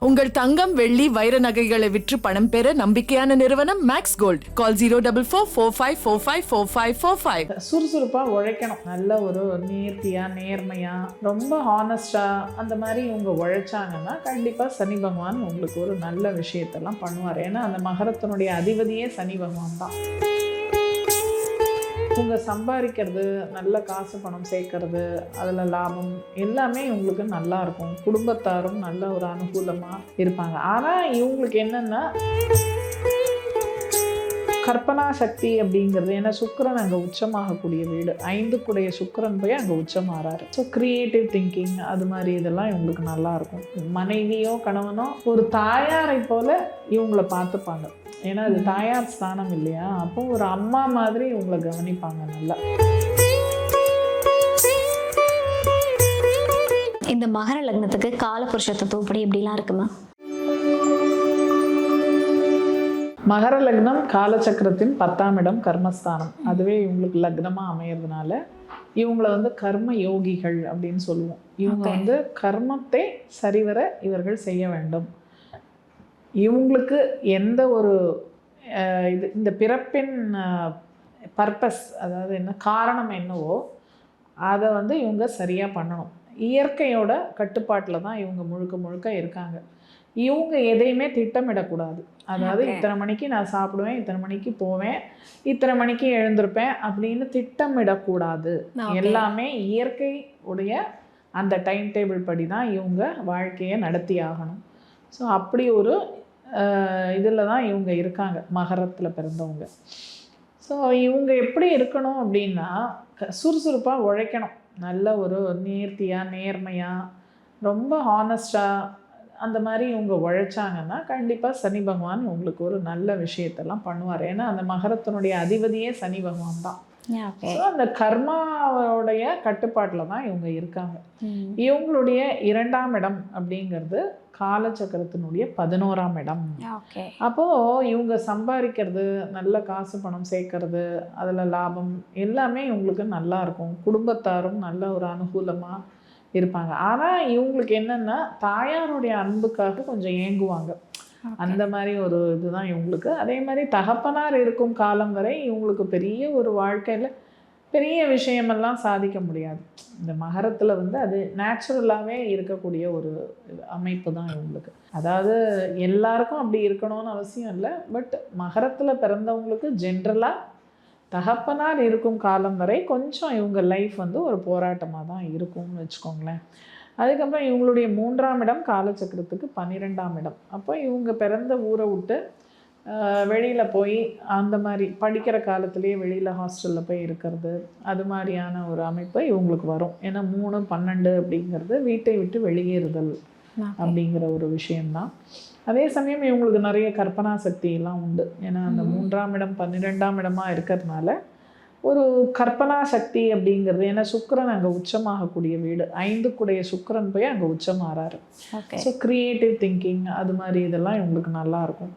உங்கள் தங்கம் வெள்ளி வைர நகைகளை விற்று பணம் பெற நம்பிக்கையான நிறுவனம் மேக்ஸ் கோல்ட். கால் 04445454545. சுறுசுறுப்பாக உழைக்கணும். நல்ல ஒரு நேர்த்தியாக நேர்மையாக ரொம்ப ஹானஸ்டாக அந்த மாதிரி இவங்க உழைச்சாங்கன்னா கண்டிப்பாக சனி பகவான் உங்களுக்கு ஒரு நல்ல விஷயத்தெல்லாம் பண்ணுவார். ஏன்னா அந்த மகரத்தினுடைய அதிபதியே சனி பகவான் தான். இவங்க சம்பாதிக்கிறது, நல்ல காசு பணம் சேர்க்கறது, அதில் லாபம் எல்லாமே இவங்களுக்கு நல்லா இருக்கும். குடும்பத்தாரும் நல்ல ஒரு அனுகூலமாக இருப்பாங்க. ஆனால் இவங்களுக்கு என்னென்னா கற்பனா சக்தி அப்படிங்கிறது, ஏன்னா சுக்கிரன் அங்கே உச்சமாகக்கூடிய வீடு, 5 சுக்கிரன் போய் அங்கே உச்சமாறாரு. ஸோ கிரியேட்டிவ் திங்கிங் அது மாதிரி இதெல்லாம் இவங்களுக்கு நல்லாயிருக்கும். மனைவியோ கணவனோ ஒரு தாயாரை போல் இவங்கள பார்த்துப்பாங்க. ஏன்னா அது தாயார் ஸ்தானம் இல்லையா, அப்போ ஒரு அம்மா மாதிரி இவங்களை கவனிப்பாங்க நல்லா. இந்த மகர லக்னத்துக்கு காலபுருஷ தத்துவப்படி எப்படிலாம் இருக்குமா? மகர லக்னம் காலச்சக்கரத்தின் 10ஆம் இடம் கர்மஸ்தானம். அதுவே இவங்களுக்கு லக்னமாக அமையறதுனால இவங்கள வந்து கர்ம யோகிகள் அப்படின்னு சொல்லுவோம். இவங்க வந்து கர்மத்தை சரிவர இவர்கள் செய்ய வேண்டும். இவங்களுக்கு எந்த ஒரு இந்த பிறப்பின் பர்பஸ், அதாவது என்ன காரணம் என்னவோ அதை வந்து இவங்க சரியாக பண்ணணும். இயற்கையோட கட்டுப்பாட்டில் தான் இவங்க முழுக்க முழுக்க இருக்காங்க. இவங்க எதையுமே திட்டமிடக்கூடாது. அதாவது இத்தனை மணிக்கு நான் சாப்பிடுவேன், இத்தனை மணிக்கு போவேன், இத்தனை மணிக்கு எழுந்திருப்பேன் அப்படின்னு திட்டமிடக்கூடாது. எல்லாமே இயற்கை உடைய அந்த டைம் டேபிள் படி தான் இவங்க வாழ்க்கையை நடத்தி ஆகணும். ஸோ அப்படி ஒரு இதில் தான் இவங்க இருக்காங்க, மகரத்தில் பிறந்தவங்க. ஸோ இவங்க எப்படி இருக்கணும் அப்படின்னா சுறுசுறுப்பாக உழைக்கணும். நல்ல ஒரு நேர்த்தியாக நேர்மையாக ரொம்ப ஹானஸ்டாக அந்த மாதிரி இவங்க உழைச்சாங்கன்னா கண்டிப்பாக சனி பகவான் உங்களுக்கு ஒரு நல்ல விஷயத்தெல்லாம் பண்ணுவார். ஏன்னா அந்த மகரத்தினுடைய அதிபதியே சனி பகவான் தான். ஸோ அந்த கர்மாவோடைய கட்டுப்பாட்டில் தான் இவங்க இருக்காங்க. இவங்களுடைய 2ஆம் இடம் அப்படிங்கிறது காலச்சக்கரத்தினுடைய 11ஆம் இடம். அப்போது இவங்க சம்பாதிக்கிறது, நல்ல காசு பணம் சேர்க்கறது, அதில் லாபம் எல்லாமே இவங்களுக்கு நல்லா இருக்கும். குடும்பத்தாரும் நல்ல ஒரு அனுகூலமாக இருப்பாங்க. ஆனால் இவங்களுக்கு என்னென்னா தாயாருடைய அன்புக்காக கொஞ்சம் ஏங்குவாங்க. அந்த மாதிரி ஒரு இதுதான் இவங்களுக்கு. அதே மாதிரி தகப்பனார் இருக்கும் காலம் வரை இவங்களுக்கு பெரிய ஒரு வாழ்க்கையில் பெரிய விஷயமெல்லாம் சாதிக்க முடியாது. இந்த மகரத்தில் வந்து அது நேச்சுரலாகவே இருக்கக்கூடிய ஒரு அமைப்பு தான் இவங்களுக்கு. அதாவது எல்லாருக்கும் அப்படி இருக்கணும்னு அவசியம் இல்லை. பட் மகரத்தில் பிறந்தவங்களுக்கு ஜென்ரலாக தகப்பனார் இருக்கும் காலம் வரை கொஞ்சம் இவங்க லைஃப் வந்து ஒரு போராட்டமாக தான் இருக்கும்னு வச்சுக்கோங்களேன். அதுக்கப்புறம் இவங்களுடைய 3ஆம் இடம் காலச்சக்கரத்துக்கு 12ஆம் இடம். அப்போ இவங்க பிறந்த ஊரை விட்டு வெளியில் போய் அந்த மாதிரி படிக்கிற காலத்துலேயே வெளியில் ஹாஸ்டலில் போய் இருக்கிறது, அது மாதிரியான ஒரு அமைப்பு இவங்களுக்கு வரும். ஏன்னா 3, 12 அப்படிங்கிறது வீட்டை விட்டு வெளியேறுதல் அப்படிங்கிற ஒரு விஷயம்தான். அதே சமயம் இவங்களுக்கு நிறைய கற்பனா சக்தியெல்லாம் உண்டு. ஏன்னா அந்த 3ஆம் இடம் 12ஆம் இடமாக இருக்கிறதுனால ஒரு கற்பனா சக்தி அப்படிங்கிறது, ஏன்னா சுக்கிரன் அங்கே உச்சமாகக்கூடிய வீடு, 5 சுக்கிரன் போய் அங்கே உச்சமாறாரு. ஸோ கிரியேட்டிவ் திங்கிங் அது மாதிரி இதெல்லாம் இவங்களுக்கு நல்லாயிருக்கும்.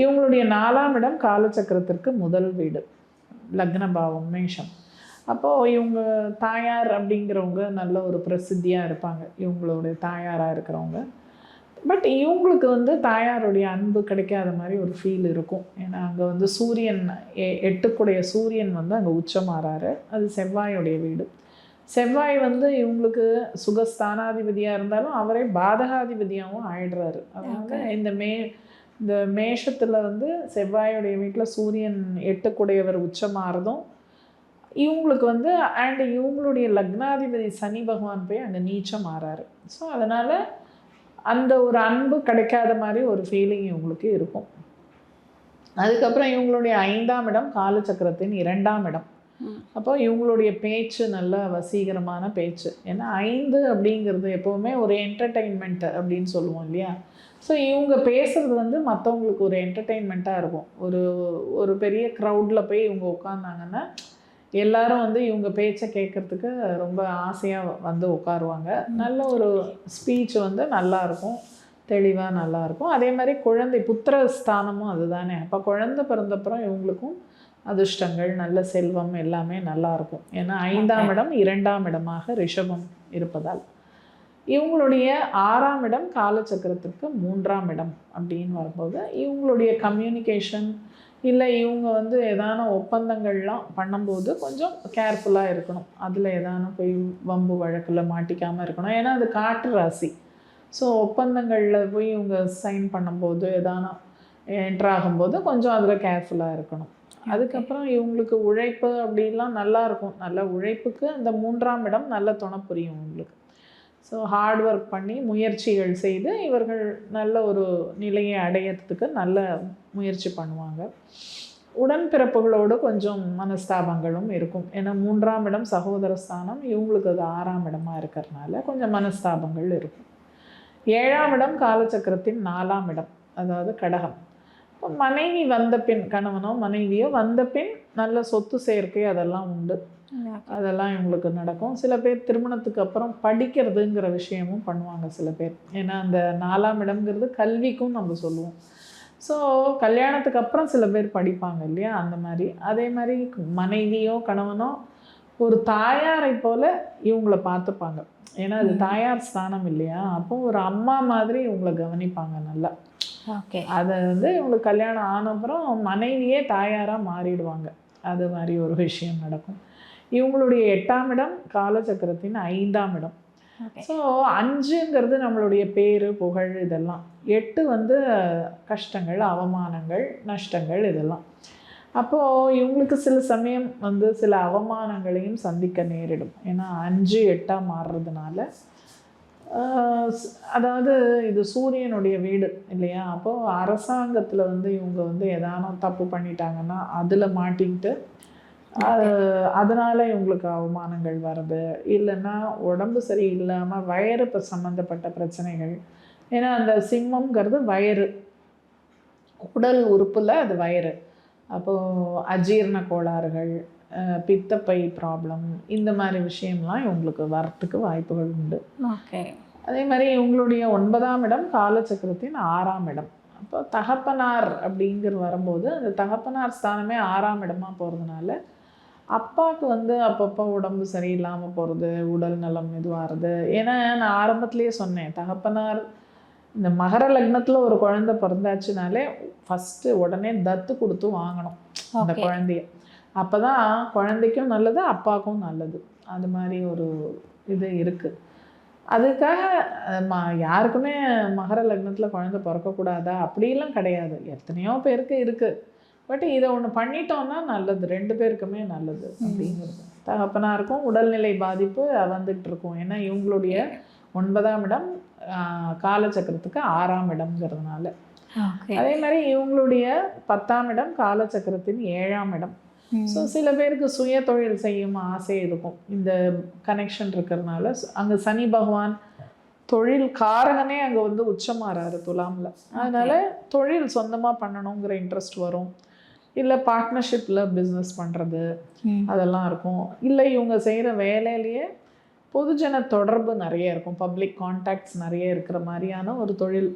இவங்களுடைய 4ஆம் இடம் காலச்சக்கரத்திற்கு முதல் வீடு, லக்னபாவம் மேஷம். அப்போது இவங்க தாயார் அப்படிங்கிறவங்க நல்ல ஒரு பிரசித்தியாக இருப்பாங்க, இவங்களுடைய தாயாராக இருக்கிறவங்க. பட் இவங்களுக்கு வந்து தாயாருடைய அன்பு கிடைக்காத மாதிரி ஒரு ஃபீல் இருக்கும். ஏன்னா அங்கே வந்து சூரியன் 8 சூரியன் வந்து அங்கே உச்சமாறாரு. அது செவ்வாயுடைய வீடு. செவ்வாய் வந்து இவங்களுக்கு சுகஸ்தானாதிபதியாக இருந்தாலும் அவரே பாதகாதிபதியாகவும் ஆயிடுறாரு. அதனால இந்த மேஷத்தில் வந்து செவ்வாயுடைய வீட்டில் சூரியன் 8 உச்சமாறதும் இவங்களுக்கு வந்து அண்ட் இவங்களுடைய லக்னாதிபதி சனி பகவான் போய் அங்கே நீச்சம் ஆறாரு. ஸோ அதனால் அந்த ஒரு அன்பு கிடைக்காத மாதிரி ஒரு ஃபீலிங் இவங்களுக்கு இருக்கும். அதுக்கப்புறம் இவங்களுடைய 5ஆம் இடம் காலச்சக்கரத்தின் 2ஆம் இடம். அப்போ இவங்களுடைய பேச்சு நல்ல வசீகரமான பேச்சு. ஏன்னா 5 அப்படிங்கிறது எப்போவுமே ஒரு என்டர்டெயின்மெண்ட் அப்படின்னு சொல்லுவோம் இல்லையா. ஸோ இவங்க பேசுகிறது வந்து மற்றவங்களுக்கு ஒரு என்டர்டெயின்மெண்ட்டாக இருக்கும். ஒரு பெரிய க்ரௌடில் போய் இவங்க உட்காந்தாங்கன்னா எல்லாரும் வந்து இவங்க பேச்சை கேட்குறதுக்கு ரொம்ப ஆசையாக வந்து உட்காருவாங்க. நல்ல ஒரு ஸ்பீச் வந்து நல்லாயிருக்கும், தெளிவாக நல்லாயிருக்கும். அதே மாதிரி குழந்தை புத்திர ஸ்தானமும் அதுதானே. அப்போ குழந்தை பிறந்தப்புறம் இவங்களுக்கும் அதிர்ஷ்டங்கள், நல்ல செல்வம் எல்லாமே நல்லாயிருக்கும். ஏன்னா 5ஆம் இடம் 2ஆம் இடமாக ரிஷபம் இருப்பதால். இவங்களுடைய 6ஆம் இடம் காலச்சக்கரத்திற்கு 3ஆம் இடம் அப்படின்னு வரும்போது இவங்களுடைய கம்யூனிகேஷன் இல்லை இவங்க வந்து ஏதான ஒப்பந்தங்கள்லாம் பண்ணும்போது கொஞ்சம் கேர்ஃபுல்லாக இருக்கணும். அதில் ஏதான போய் வம்பு வழக்கில் மாட்டிக்காமல் இருக்கணும். ஏன்னா அது காற்று ராசி. ஸோ ஒப்பந்தங்களில் போய் இவங்க சைன் பண்ணும்போது ஏதான என்ட்ரு ஆகும்போது கொஞ்சம் அதில் கேர்ஃபுல்லாக இருக்கணும். அதுக்கப்புறம் இவங்களுக்கு உழைப்பு அப்படின்லாம் நல்லா இருக்கும். நல்ல உழைப்புக்கு அந்த 3ஆம் இடம் நல்ல துணை புரியும் உங்களுக்கு. ஸோ ஹார்ட் ஒர்க் பண்ணி முயற்சிகள் செய்து இவர்கள் நல்ல ஒரு நிலையை அடையிறதுக்கு நல்ல முயற்சி பண்ணுவாங்க. உடன்பிறப்புகளோடு கொஞ்சம் மனஸ்தாபங்களும் இருக்கும். ஏன்னா 3ஆம் இடம் சகோதர ஸ்தானம், இவங்களுக்கு அது 6ஆம் இடமா இருக்கிறதுனால கொஞ்சம் மனஸ்தாபங்கள் இருக்கும். 7ஆம் இடம் காலச்சக்கரத்தின் 4ஆம் இடம், அதாவது கடகம். மனைவி வந்த பின், கணவனோ மனைவியோ வந்த பின் நல்ல சொத்து சேர்க்கை அதெல்லாம் உண்டு. அதெல்லாம் இவங்களுக்கு நடக்கும். சில பேர் திருமணத்துக்கு அப்புறம் படிக்கிறதுங்கிற விஷயமும் பண்ணுவாங்க சில பேர். ஏன்னா அந்த 4ஆம் இடம்ங்கிறது கல்விக்கும் நம்ம சொல்லுவோம். ஸோ கல்யாணத்துக்கு அப்புறம் சில பேர் படிப்பாங்க இல்லையா, அந்த மாதிரி. அதே மாதிரி மனைவியோ கணவனோ ஒரு தாயாரை போல இவங்கள பார்த்துப்பாங்க. ஏன்னா அது தாயார் ஸ்தானம் இல்லையா, அப்போ ஒரு அம்மா மாதிரி இவங்களை கவனிப்பாங்க நல்லா. ஓகே. அதை வந்து இவங்களுக்கு கல்யாணம் ஆன அப்புறம் மனைவியே தாயாராக மாறிடுவாங்க. அது மாதிரி ஒரு விஷயம் நடக்கும். இவங்களுடைய 8ஆம் இடம் காலச்சக்கரத்தின் 5ஆம் இடம். ஸோ 5ங்கிறது நம்மளுடைய பேர் புகழ் இதெல்லாம். 8 வந்து கஷ்டங்கள், அவமானங்கள், நஷ்டங்கள் இதெல்லாம். அப்போது இவங்களுக்கு சில சமயம் வந்து சில அவமானங்களையும் சந்திக்க நேரிடும். ஏன்னா 5 8ஆக மாறுறதுனால அதாவது இது சூரியனுடைய வீடு இல்லையா. அப்போது அரசாங்கத்தில் வந்து இவங்க வந்து எதான தப்பு பண்ணிட்டாங்கன்னா அதில் மாட்டிக்கிட்டு அதனால் இவங்களுக்கு அவமானங்கள் வருது. இல்லைன்னா உடம்பு சரி இல்லாமல் வயிறு சம்மந்தப்பட்ட பிரச்சனைகள். ஏன்னா அந்த சிம்மம்ங்கிறது வயிறு, உடல் உறுப்பில் அது வயிறு. அப்போது அஜீரண கோளாறுகள், பித்தப்பை ப்ராப்ளம், இந்த மாதிரி விஷயம்லாம் இவங்களுக்கு வரத்துக்கு வாய்ப்புகள் உண்டு. ஓகே. அதே மாதிரி இவங்களுடைய 9ஆம் இடம் காலச்சக்கரத்தின் 6ஆம் இடம். அப்போ தகப்பனார் அப்படிங்கிற வரும்போது அந்த தகப்பனார் ஸ்தானமே 6ஆம் இடமா போகிறதுனால அப்பாவுக்கு வந்து அப்பப்போ உடம்பு சரியில்லாமல் போகிறது, உடல் நலம் இதுவாகிறது. ஏன்னா நான் ஆரம்பத்துலேயே சொன்னேன், தகப்பனார் இந்த மகர லக்னத்தில் ஒரு குழந்தை பிறந்தாச்சுனாலே ஃபஸ்ட்டு உடனே தத்து கொடுத்து வாங்கணும் அந்த குழந்தைய. அப்போ தான் குழந்தைக்கும் நல்லது, அப்பாவுக்கும் நல்லது. அது மாதிரி ஒரு இது இருக்குது. அதுக்காக யாருக்குமே மகர லக்னத்தில் குழந்தை பிறக்கக்கூடாதா அப்படிலாம் கிடையாது. எத்தனையோ பேருக்கு இருக்குது. பட் இதை ஒன்று பண்ணிட்டோன்னா நல்லது, 2 பேருக்குமே நல்லது அப்படிங்கிறது. தகப்பனாருக்கும் உடல்நிலை பாதிப்பு வந்துட்டு இருக்கும். ஏன்னா இவங்களுடைய 9ஆம் இடம் காலச்சக்கரத்துக்கு 6ஆம் இடம்ங்கிறதுனால. அதே மாதிரி இவங்களுடைய 10ஆம் இடம் காலச்சக்கரத்தின் 7ஆம் இடம். ஸோ சில பேருக்கு சுய தொழில் செய்யும் ஆசை இருக்கும். இந்த கனெக்ஷன் இருக்கிறதுனால அங்கே சனி பகவான் தொழில் காரகனே அங்கே வந்து உச்சமாறாரு துலாமில். அதனால் தொழில் சொந்தமாக பண்ணணுங்கிற இன்ட்ரெஸ்ட் வரும். இல்லை பார்ட்னர்ஷிப்பில் பிஸ்னஸ் பண்ணுறது அதெல்லாம் இருக்கும். இல்லை இவங்க செய்கிற வேலையிலேயே பொதுஜன தொடர்பு நிறைய இருக்கும், பப்ளிக் கான்டாக்ட்ஸ் நிறைய இருக்கிற மாதிரியான ஒரு தொழில்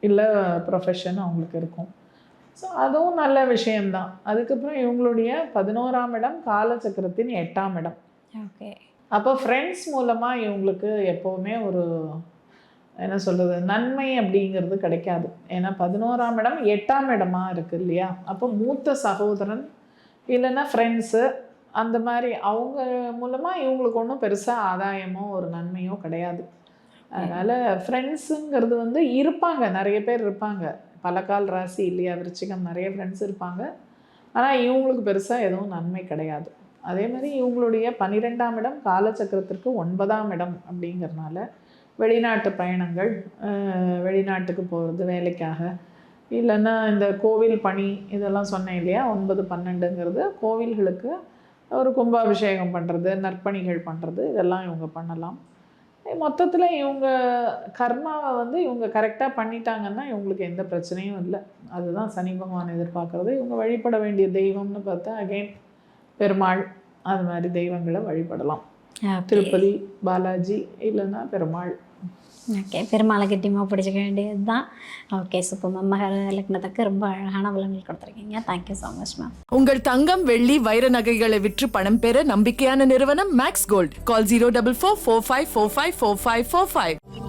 இல்லை ப்ரொஃபஷன் அவங்களுக்கு இருக்கும். ஸோ அதுவும் நல்ல விஷயம்தான். அதுக்கப்புறம் இவங்களுடைய 11ஆம் இடம் காலச்சக்கரத்தின் 8ஆம் இடம். ஓகே. அப்போ ஃப்ரெண்ட்ஸ் மூலமாக இவங்களுக்கு எப்போவுமே ஒரு என்ன சொல்கிறது, நன்மை அப்படிங்கிறது கிடைக்காது. ஏன்னா 11ஆம் இடம் 8ஆம் இடமா இருக்குது இல்லையா. அப்போ மூத்த சகோதரன் இல்லைன்னா ஃப்ரெண்ட்ஸு அந்த மாதிரி அவங்க மூலமாக இவங்களுக்கு ஒன்றும் பெருசாக ஆதாயமோ ஒரு நன்மையோ கிடையாது. அதனால் ஃப்ரெண்ட்ஸுங்கிறது வந்து இருப்பாங்க, நிறைய பேர் இருப்பாங்க. பலகால் ராசி இல்லையா விருச்சிகம், நிறைய ஃப்ரெண்ட்ஸ் இருப்பாங்க. ஆனால் இவங்களுக்கு பெருசாக எதுவும் நன்மை கிடையாது. அதே மாதிரி இவங்களுடைய 12ஆம் இடம் காலச்சக்கரத்திற்கு 9ஆம் இடம் அப்படிங்கிறதுனால வெளிநாட்டு பயணங்கள், வெளிநாட்டுக்கு போகிறது வேலைக்காக, இல்லைன்னா இந்த கோவில் பணி இதெல்லாம் சொன்னேன் இல்லையா. 9 12ங்கிறது கோவில்களுக்கு ஒரு கும்பாபிஷேகம் பண்ணுறது, நற்பணிகள் பண்ணுறது, இதெல்லாம் இவங்க பண்ணலாம். மொத்தத்தில் இவங்க கர்மாவை வந்து இவங்க கரெக்டாக பண்ணிட்டாங்கன்னா இவங்களுக்கு எந்த பிரச்சனையும் இல்லை. அதுதான் சனி பகவான் எதிர்பார்க்குறது. இவங்க வழிபட வேண்டிய தெய்வம்னு பார்த்தா அகெயின் பெருமாள், அது மாதிரி தெய்வங்களை வழிபடலாம். திருப்பதி, பாலாஜி இல்லைன்னா பெருமாள். ஓகே, பெருமாளை கட்டியமாக பிடிச்சிக்க வேண்டியது தான். Okay, super ma'am. மகர லக்னத்துக்கு ரொம்ப அழகான பலன்கள் கொடுத்துருக்கீங்க. Thank you so much ma'am. உங்கள் தங்கம், வெள்ளி, வைர நகைகளை விற்று பணம் பெற நம்பிக்கையான நிறுவனம் மேக்ஸ் கோல்ட். கால் 04445454545.